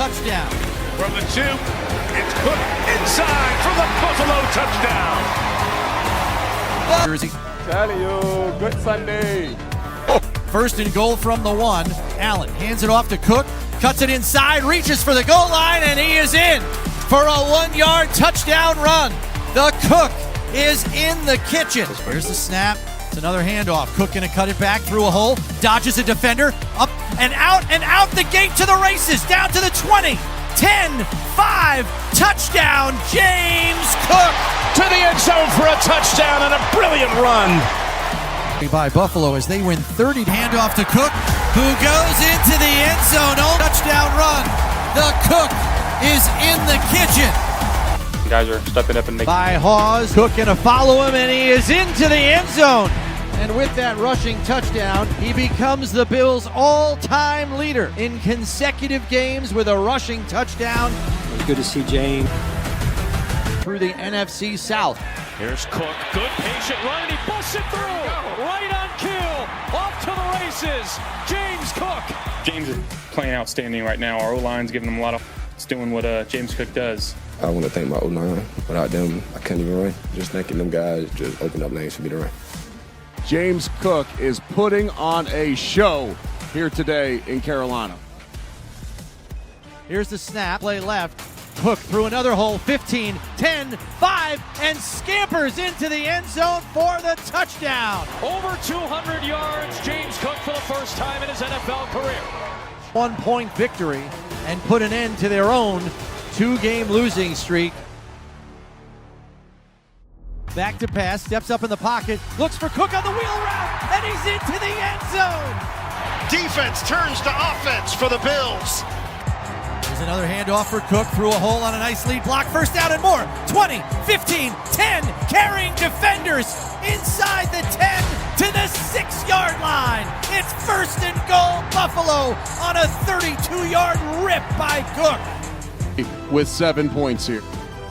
touchdown. From the 2, it's Cook inside for the Buffalo touchdown. Jersey. Telling you, good Sunday. First and goal from the 1. Allen hands it off to Cook, cuts it inside, reaches for the goal line, and he is in for a 1-yard touchdown run. The Cook is in the kitchen. Here's the snap. It's another handoff. Cook gonna cut it back through a hole, dodges a defender, up and out the gate to the races, down to the 20, 10, 5, touchdown, James Cook. To the end zone for a touchdown and a brilliant run. By Buffalo as they win 30. Handoff to Cook, who goes into the end zone. Oh, touchdown run. The Cook is in the kitchen. Guys are stepping up and making. By Hawes, Cook gonna follow him, and he is into the end zone. And with that rushing touchdown, he becomes the Bills' all-time leader in consecutive games with a rushing touchdown. It was good to see James. Through the NFC South. Here's Cook, good patient run, and he busts it through. Right on kill, off to the races, James Cook. James is playing outstanding right now. Our O-line's giving him a lot of. It's doing what James Cook does. I want to thank my O-line. Without them, I couldn't even run. Just thanking them guys just opened up lanes for me to run. James Cook is putting on a show here today in Carolina. Here's the snap, play left. Cook through another hole, 15, 10, 5, and scampers into the end zone for the touchdown. Over 200 yards, James Cook for the first time in his NFL career. 1-point victory and put an end to their own 2-game losing streak. Back to pass, steps up in the pocket, looks for Cook on the wheel route, and he's into the end zone. Defense turns to offense for the Bills. There's another handoff for Cook through a hole on a nice lead block. First down and more. 20, 15, 10, carrying defenders inside the 10 to the 6-yard line. It's first and goal, Buffalo on a 32-yard rip by Cook. With 7 points here.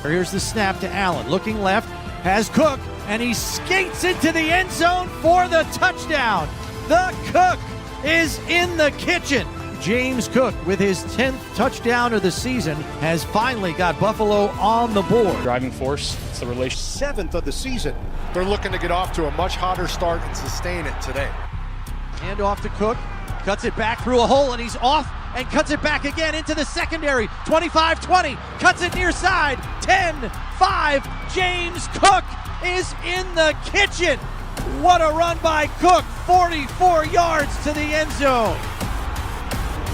Here's the snap to Allen. Looking left, has Cook, and he skates into the end zone for the touchdown. The Cook is in the kitchen. James Cook, with his 10th touchdown of the season, has finally got Buffalo on the board. Driving force, it's the relation. 7th of the season. They're looking to get off to a much hotter start and sustain it today. Hand off to Cook, cuts it back through a hole, and he's off and cuts it back again into the secondary. 25-20, cuts it near side. 10-5, James Cook is in the kitchen. What a run by Cook, 44 yards to the end zone.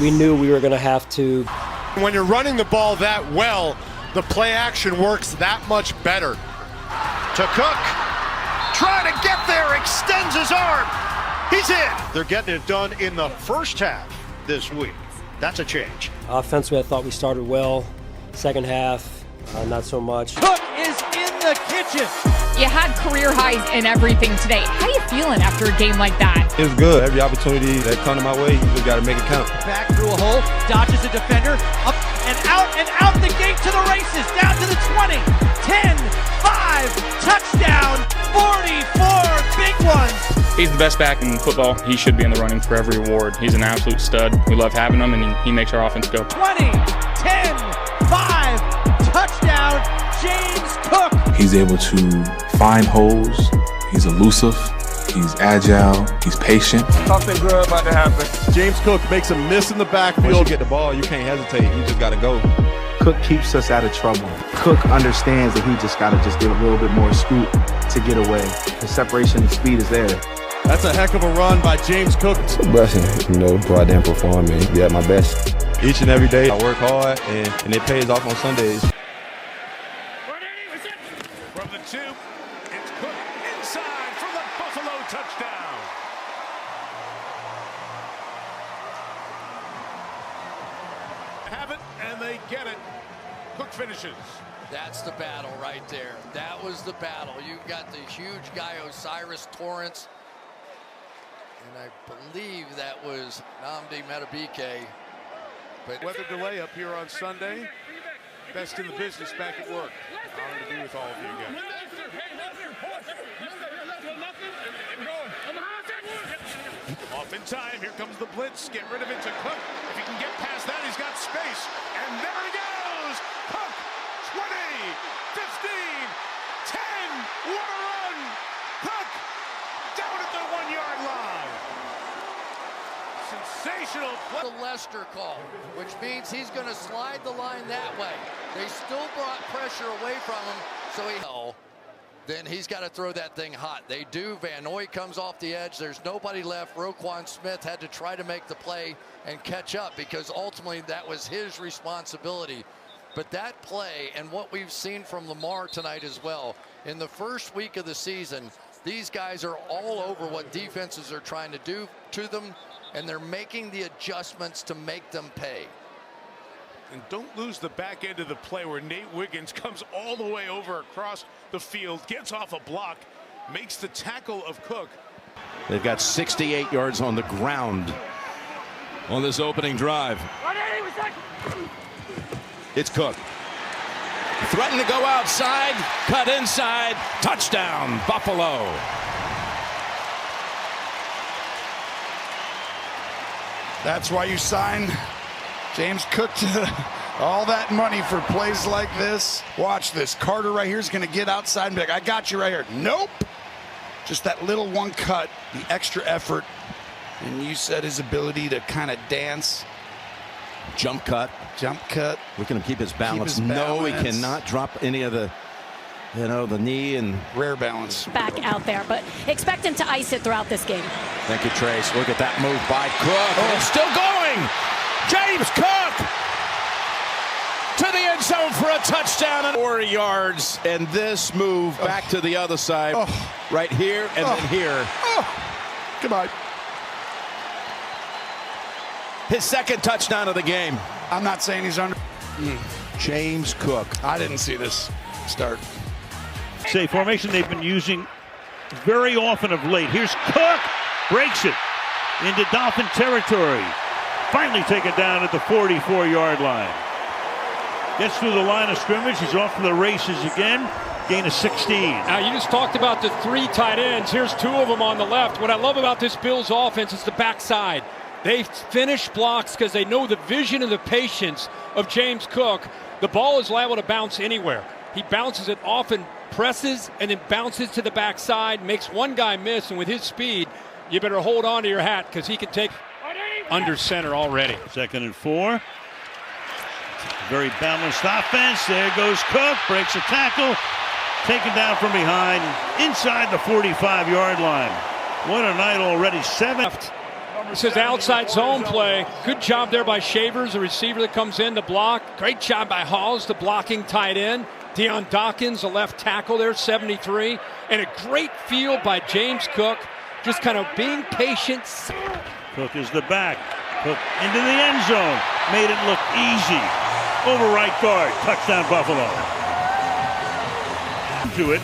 We knew we were going to have to. When you're running the ball that well, the play action works that much better. To Cook, trying to get there, extends his arm. He's in. They're getting it done in the first half this week. That's a change. Offensively, I thought we started well. Second half, not so much. Cook is in the kitchen. You had career highs in everything today. How you feeling after a game like that? It was good. Every opportunity that come to my way, you just got to make it count. Back through a hole, dodges a defender, up and out the gate to the races, down to the 20, 10, 5, touchdown, 44 big ones. He's the best back in football. He should be in the running for every award. He's an absolute stud. We love having him, and he makes our offense go. 20, 10, 5, touchdown, James Cook. He's able to find holes. He's elusive. He's agile. He's patient. Something good about to happen. James Cook makes a miss in the backfield. Once you get the ball, you can't hesitate. You just got to go. Cook keeps us out of trouble. Cook understands that he just got to just give a little bit more scoop to get away. The separation and speed is there. That's a heck of a run by James Cook. It's a blessing, go out there and perform and be at my best. Each and every day, I work hard, and it pays off on Sundays. From the 2, it's Cook inside for the Buffalo touchdown. Have it, and they get it. Cook finishes. That's the battle right there. That was the battle. You've got the huge guy, Osiris Torrance. And I believe that was Nnamdi Madubuike. But weather delay up here on Sunday. Best in the business back at work. Honored to be with all of you again. Off in time. Here comes the blitz. Get rid of it to Cook. If he can get past that, he's He's got space, and there he goes. Cook, 20, 15, 10. What a run! Cook down at the 1-yard line. Sensational play. The Lester call, which means he's going to slide the line that way. They still brought pressure away from him, so then he's got to throw that thing hot. They do. Van Noy comes off the edge. There's nobody left. Roquan Smith had to try to make the play and catch up because ultimately that was his responsibility. But that play and what we've seen from Lamar tonight as well, in the first week of the season, these guys are all over what defenses are trying to do to them, and they're making the adjustments to make them pay. And don't lose the back end of the play where Nate Wiggins comes all the way over across the field, gets off a block, makes the tackle of Cook. They've got 68 yards on the ground on this opening drive. It's Cook. Threatened to go outside, cut inside, touchdown, Buffalo. That's why you sign James Cook to all that money for plays like this. Watch this. Carter right here is going to get outside and be like, I got you right here. Nope. Just that little one cut, the extra effort. And you said his ability to kind of dance. Jump cut. We're going to keep his balance. No, he cannot drop any of the, the knee and rare balance. Back out there, but expect him to ice it throughout this game. Thank you, Trace. Look at that move by Cook. Oh, it's still going. James Cook to the end zone for a touchdown and 40 yards. And this move back to the other side, right here and then here. Goodbye. His second touchdown of the game. I'm not saying he's under. James Cook. I didn't see this start. Say formation they've been using very often of late. Here's Cook, breaks it into Dolphin territory. Finally taken down at the 44-yard line. Gets through the line of scrimmage. He's off to the races again. Gain of 16. Now, you just talked about the 3 tight ends. Here's 2 of them on the left. What I love about this Bills offense is the backside. They finish blocks because they know the vision and the patience of James Cook. The ball is liable to bounce anywhere. He bounces it often, presses, and then bounces to the backside, makes one guy miss, and with his speed, you better hold on to your hat because he can take under center already. 2nd and 4. Very balanced offense. There goes Cook, breaks a tackle, taken down from behind, inside the 45-yard line. What a night already. 7. This is outside zone play. Good job there by Shavers, the receiver that comes in to block. Great job by Halls, the blocking tight end. Deion Dawkins, the left tackle there, 73. And a great field by James Cook, just kind of being patient. Cook is the back. Cook into the end zone. Made it look easy. Over right guard. Touchdown Buffalo. To it.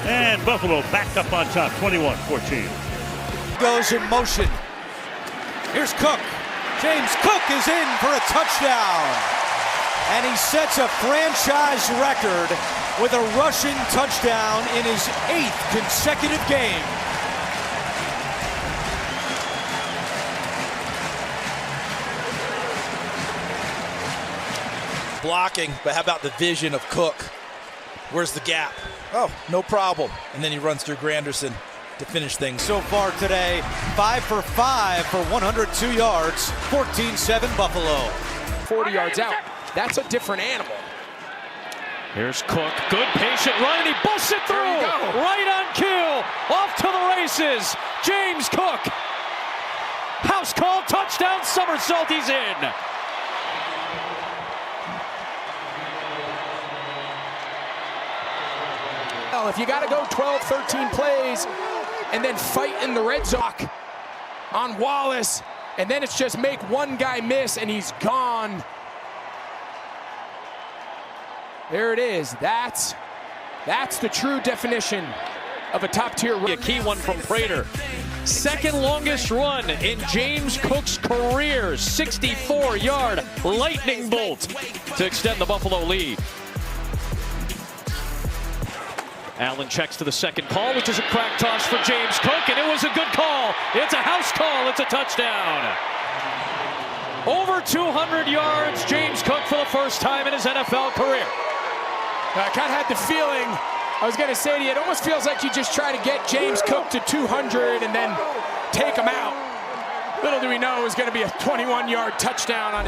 And Buffalo back up on top, 21-14. Goes in motion. Here's Cook. James Cook is in for a touchdown. And he sets a franchise record with a rushing touchdown in his 8th consecutive game. Blocking, but how about the vision of Cook? Where's the gap? Oh, no problem. And then he runs through Granderson to finish things. So far today, 5 for 5 for 102 yards, 14-7 Buffalo. 40 yards out. That's a different animal. Here's Cook. Good patient run, and he busts it through. Right on cue. Off to the races. James Cook. House call, touchdown, somersault, he's in. Well, if you got to go 12, 13 plays and then fight in the red zone on Wallace, and then it's just make one guy miss and he's gone. There it is. That's the true definition of a top-tier run. A key one from Prater. Second longest run in James Cook's career. 64-yard lightning bolt to extend the Buffalo lead. Allen checks to the second call, which is a crack toss for James Cook, and it was a good call. It's a house call. It's a touchdown. Over 200 yards, James Cook for the first time in his NFL career. I kind of had the feeling, I was going to say to you, it almost feels like you just try to get James Cook to 200 and then take him out. Little do we know it was going to be a 21-yard touchdown on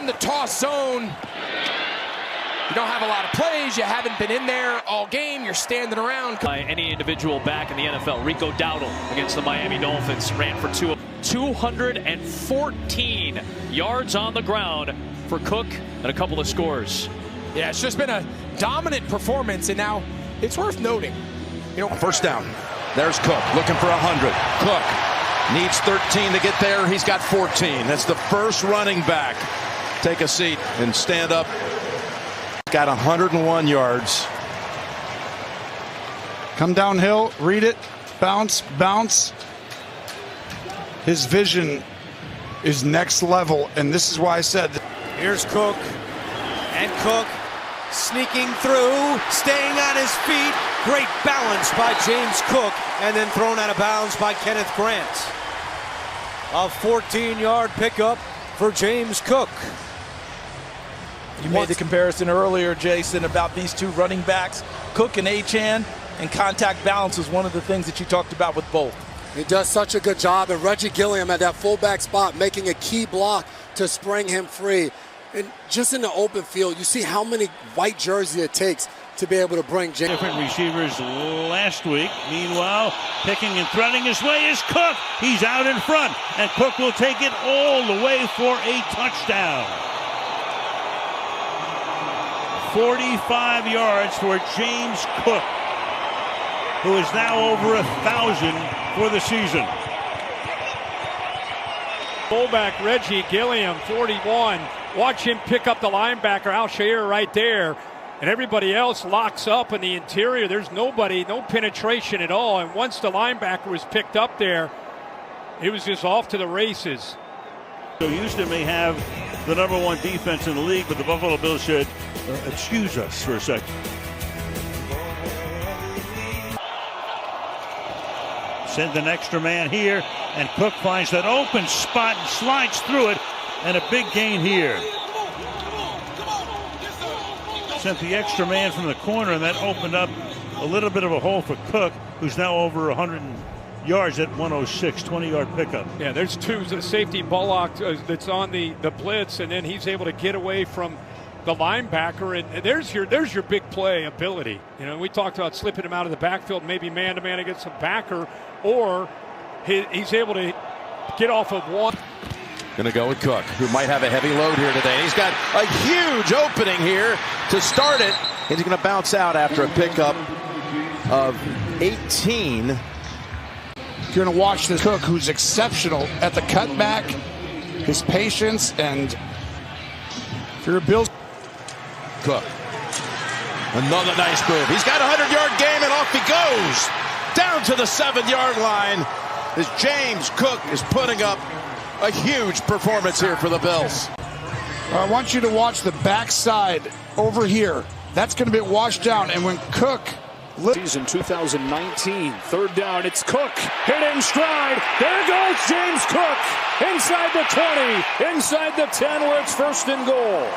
the toss zone. You don't have a lot of plays. You haven't been in there all game. You're standing around. By any individual back in the NFL, Rico Dowdle against the Miami Dolphins ran for 214 yards on the ground for Cook and a couple of scores. Yeah, it's just been a dominant performance, and now it's worth noting. First down. There's Cook looking for 100. Cook needs 13 to get there. He's got 14. That's the first running back. Take a seat and stand up. Got 101 yards. Come downhill, read it, bounce, bounce. His vision is next level, and this is why I said. Here's Cook, and Cook sneaking through, staying on his feet. Great balance by James Cook, and then thrown out of bounds by Kenneth Grant. A 14-yard pickup for James Cook. You made the comparison earlier, Jason, about these two running backs, Cook and Achane, and contact balance is one of the things that you talked about with both. He does such a good job, and Reggie Gilliam at that fullback spot making a key block to spring him free. And just in the open field, you see how many white jerseys it takes to be able to bring James. Different receivers last week. Meanwhile, picking and threading his way is Cook. He's out in front, and Cook will take it all the way for a touchdown. 45 yards for James Cook, who is now over 1,000 for the season. Fullback Reggie Gilliam, 41. Watch him pick up the linebacker, Al-Shair, right there. And everybody else locks up in the interior. There's nobody, no penetration at all. And once the linebacker was picked up there, it was just off to the races. So Houston may have the #1 defense in the league, but the Buffalo Bills should excuse us for a second. Send an extra man here, and Cook finds that open spot and slides through it, and a big gain here. Sent the extra man from the corner, and that opened up a little bit of a hole for Cook, who's now over 100 yards at 106, 20-yard pickup. Yeah, there's two. The safety Bullock that's on the blitz, and then he's able to get away from the linebacker, and there's your big play ability. You know, we talked about slipping him out of the backfield, maybe man-to-man against a backer, or he's able to get off of one. Going to go with Cook, who might have a heavy load here today. He's got a huge opening here to start it. He's going to bounce out after a pickup of 18. You're going to watch this Cook, who's exceptional at the cutback, his patience, and if you're a Bills. Cook, another nice move. He's got a 100-yard game, and off he goes down to the 7-yard line as James Cook is putting up a huge performance here for the Bills. I want you to watch the backside over here. That's going to be washed down, and when Cook. Season 2019, third down, it's Cook, hit in stride, there goes James Cook, inside the 20, inside the 10 where it's first and goal.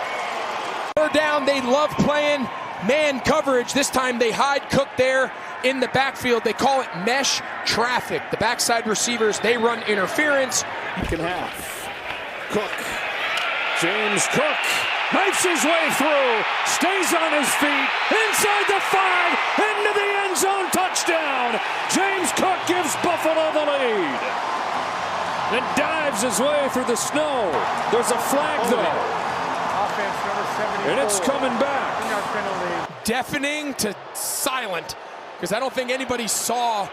Third down, they love playing man coverage. This time they hide Cook there in the backfield. They call it mesh traffic. The backside receivers, they run interference. Second half, Cook, James Cook. Knifes his way through, stays on his feet, inside the 5, into the end zone, touchdown! James Cook gives Buffalo the lead. And dives his way through the snow. There's a flag though. And it's coming back. Deafening to silent, because I don't think anybody saw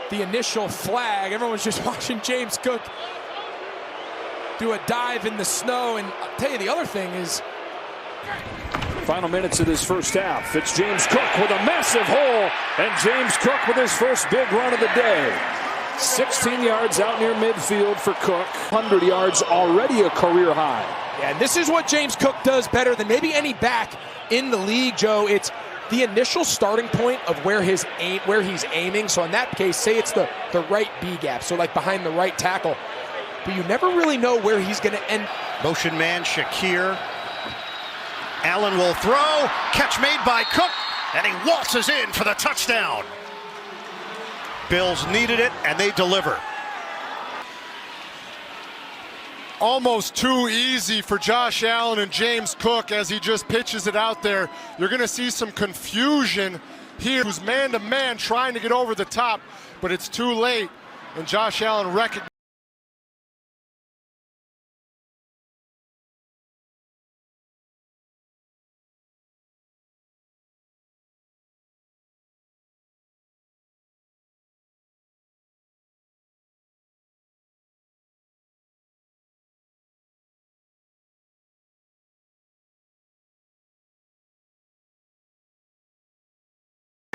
the initial flag. Everyone was just watching James Cook do a dive in the snow, and I'll tell you the other thing is final minutes of this first half. It's James Cook with a massive hole, and James Cook with his first big run of the day. 16 yards out near midfield for Cook. 100 yards, already a career high. Yeah, and this is what James Cook does better than maybe any back in the league, Joe. It's the initial starting point of where he's aiming. So in that case, say it's the right B gap, so like behind the right tackle. but you never really know where he's going to end. Motion man Shakir. Allen will throw. Catch made by Cook, and he waltzes in for the touchdown. Bills needed it, and they deliver. Almost too easy for Josh Allen and James Cook as he just pitches it out there. You're going to see some confusion here. Who's man-to-man trying to get over the top, but it's too late, and Josh Allen recognizes.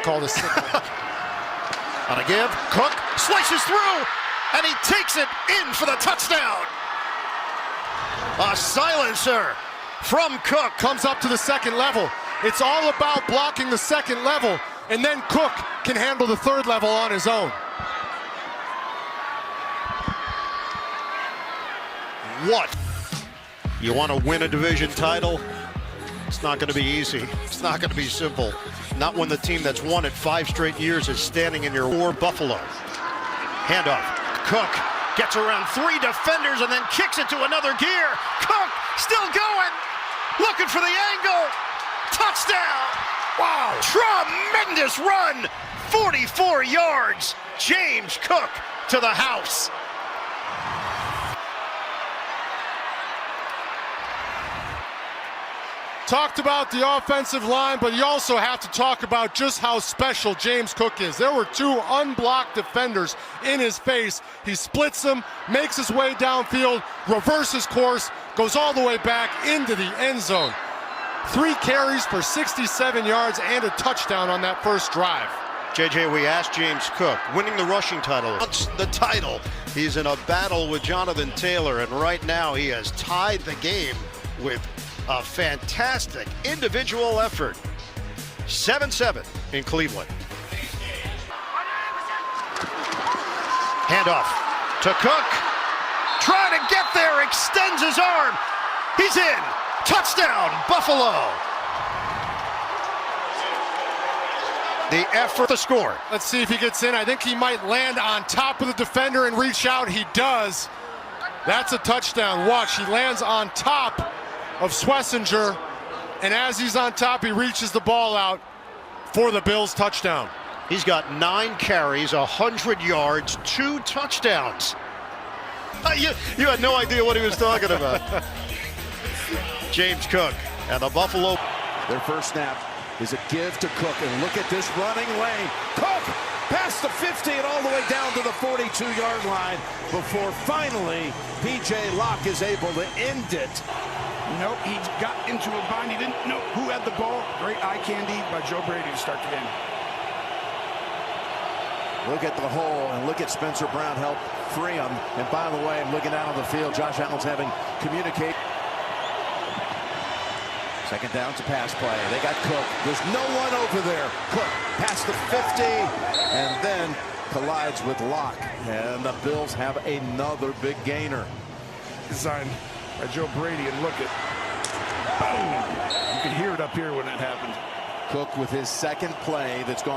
Called a signal. On a give, Cook slices through, and he takes it in for the touchdown. A silencer from Cook. Comes up to the second level. It's all about blocking the second level, and then Cook can handle the third level on his own. What? You want to win a division title? It's not going to be easy. It's not going to be simple. Not when the team that's won it 5 straight years is standing in your war. Buffalo. Handoff. Cook gets around 3 defenders and then kicks it to another gear. Cook still going. Looking for the angle. Touchdown. Wow. Tremendous run. 44 yards. James Cook to the house. Talked about the offensive line, but you also have to talk about just how special James Cook is. There were 2 unblocked defenders in his face. He splits them, makes his way downfield, reverses course, goes all the way back into the end zone. 3 carries for 67 yards and a touchdown on that first drive. JJ, we asked James Cook, winning the rushing title. Wants the title. He's in a battle with Jonathan Taylor, and right now he has tied the game with a fantastic individual effort. 7-7 in Cleveland. Handoff to Cook. Trying to get there, extends his arm. He's in. Touchdown, Buffalo. The effort to score. Let's see if he gets in. I think he might land on top of the defender and reach out. He does. That's a touchdown. Watch, he lands on top of Schlesinger, and as he's on top, he reaches the ball out for the Bills' touchdown. He's got 9 carries, 100 yards, 2 touchdowns. You had no idea what he was talking about. James Cook and the Buffalo. Their first snap is a give to Cook, and look at this running lane. Cook past the 50 and all the way down to the 42-yard line before finally P.J. Locke is able to end it. Nope, he got into a bind. He didn't know who had the ball. Great eye candy by Joe Brady to start the game. Look at the hole, and look at Spencer Brown help free him. And by the way, I'm looking out on the field. Josh Allen's having communicate. Second down to pass play. They got Cook. There's no one over there. Cook past the 50 and then collides with Locke. And the Bills have another big gainer. Designed by Joe Brady, and look at, boom. You can hear it up here when it happened. Cook with his second play that's gone.